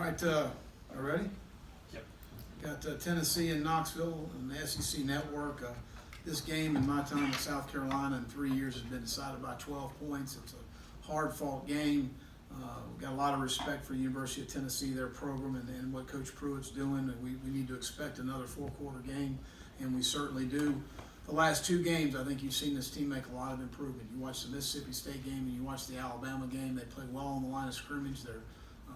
right, ready? Yep. Got Tennessee and Knoxville on the SEC Network. This game in my time in South Carolina in 3 years has been decided by 12 points. It's a hard-fought game. We've got a lot of respect for the University of Tennessee, their program, and what Coach Pruitt's doing. And we need to expect another four-quarter game, and we certainly do. The last two games, I think you've seen this team make a lot of improvement. You watch the Mississippi State game and you watch the Alabama game. They play well on the line of scrimmage. They're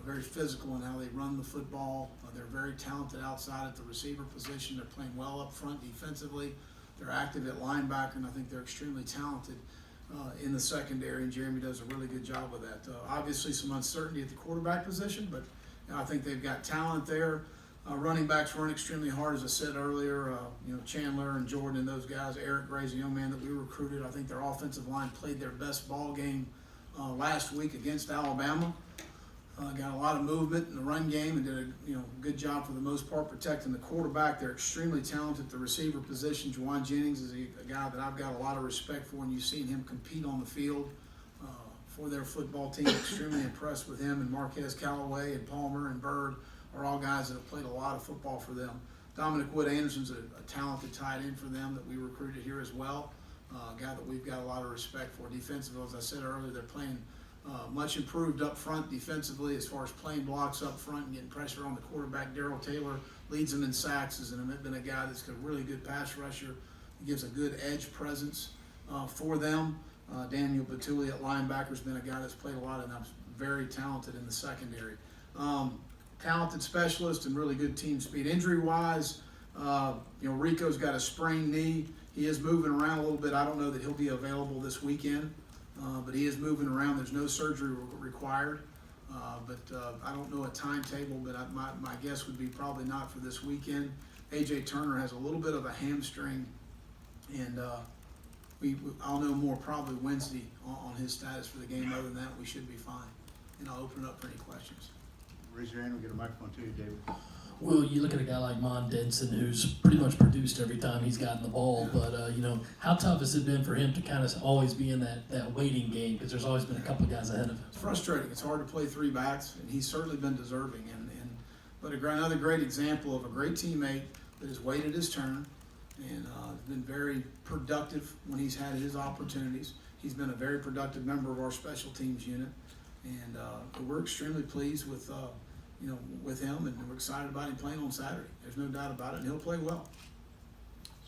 very physical in how they run the football. They're very talented outside at the receiver position. They're playing well up front defensively. They're active at linebacker, and I think they're extremely talented in the secondary, and Jeremy does a really good job with that. Obviously some uncertainty at the quarterback position, but I think they've got talent there. Running backs run extremely hard, as I said earlier. Chandler and Jordan and those guys. Eric Gray's a young man that we recruited. I think their offensive line played their best ball game last week against Alabama. Got a lot of movement in the run game and did a good job for the most part protecting the quarterback. They're extremely talented at the receiver position. Juwan Jennings is a guy that I've got a lot of respect for, and you've seen him compete on the field for their football team. Extremely impressed with him, and Marquez Callaway and Palmer and Bird are all guys that have played a lot of football for them. Dominic Wood-Anderson's a talented tight end for them that we recruited here as well. A guy that we've got a lot of respect for. Defensively, as I said earlier, they're playing much improved up front defensively as far as playing blocks up front and getting pressure on the quarterback. Darrell Taylor leads them in sacks, and been a guy that's got a really good pass rusher. He gives a good edge presence for them. Daniel Batuli at linebacker has been a guy that's played a lot and is very talented in the secondary. Talented specialist and really good team speed. Injury-wise, Rico's got a sprained knee. He is moving around a little bit. I don't know that he'll be available this weekend, but he is moving around. There's no surgery required, but I don't know a timetable, but my guess would be probably not for this weekend. A.J. Turner has a little bit of a hamstring, and I'll know more probably Wednesday on his status for the game. Other than that, we should be fine. And I'll open it up for any questions. Raise your hand, we'll get a microphone to you, David. Well, you look at a guy like Mon Denson, who's pretty much produced every time he's gotten the ball, but, how tough has it been for him to kind of always be in that waiting game, because there's always been a couple of guys ahead of him? It's frustrating. It's hard to play three backs, and he's certainly been deserving. But another great example of a great teammate that has waited his turn and has been very productive when he's had his opportunities. He's been a very productive member of our special teams unit, and we're extremely pleased with him, and we're excited about him playing on Saturday. There's no doubt about it, and he'll play well.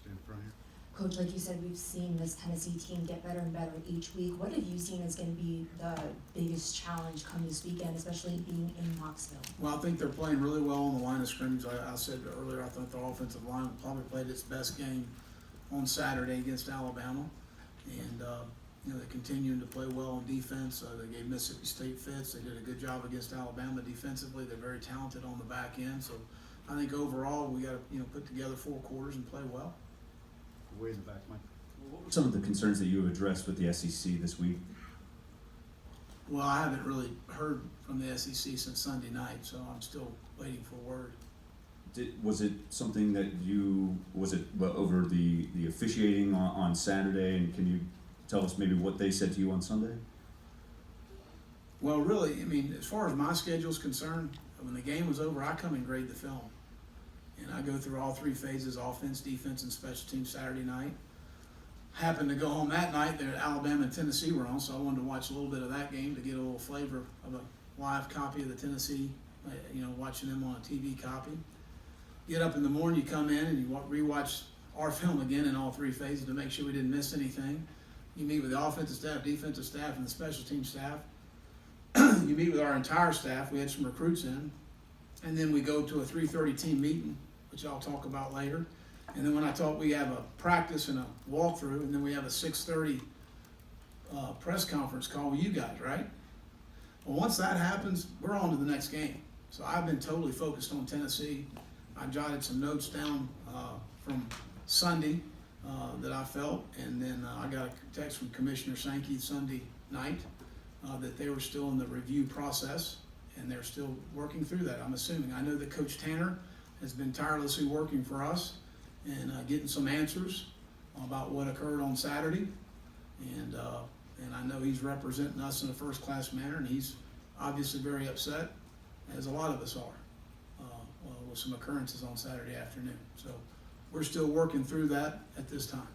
Stand in front here. Coach, like you said, we've seen this Tennessee team get better and better each week. What have you seen as going to be the biggest challenge come this weekend, especially being in Knoxville? Well, I think they're playing really well on the line of scrimmage. I said earlier, I thought the offensive line probably played its best game on Saturday against Alabama, and they're continuing to play well on defense. They gave Mississippi State fits. They did a good job against Alabama defensively. They're very talented on the back end. So I think overall we got to put together 4 quarters and play well. Way in the back, Mike. What were some of the concerns that you have addressed with the SEC this week? Well, I haven't really heard from the SEC since Sunday night, so I'm still waiting for word. Was it something that over the officiating on Saturday, and can you tell us maybe what they said to you on Sunday? Well, really, as far as my schedule is concerned, when the game was over, I come and grade the film. And I go through all 3 phases, offense, defense, and special teams Saturday night. Happened to go home that night that Alabama and Tennessee were on, so I wanted to watch a little bit of that game to get a little flavor of a live copy of the Tennessee, watching them on a TV copy. Get up in the morning, you come in, and you rewatch our film again in all 3 phases to make sure we didn't miss anything. You meet with the offensive staff, defensive staff, and the special team staff. You meet with our entire staff. We had some recruits in. And then we go to a 3:30 team meeting, which I'll talk about later. And then we have a practice and a walkthrough, and then we have a 6:30 press conference call with you guys, right? Well, once that happens, we're on to the next game. So I've been totally focused on Tennessee. I jotted some notes down from Sunday that I felt, and then I got a text from Commissioner Sankey Sunday night that they were still in the review process, and they're still working through that, I'm assuming. I know that Coach Tanner has been tirelessly working for us and getting some answers about what occurred on Saturday, and I know he's representing us in a first-class manner, and he's obviously very upset as a lot of us are, with some occurrences on Saturday afternoon. So we're still working through that at this time.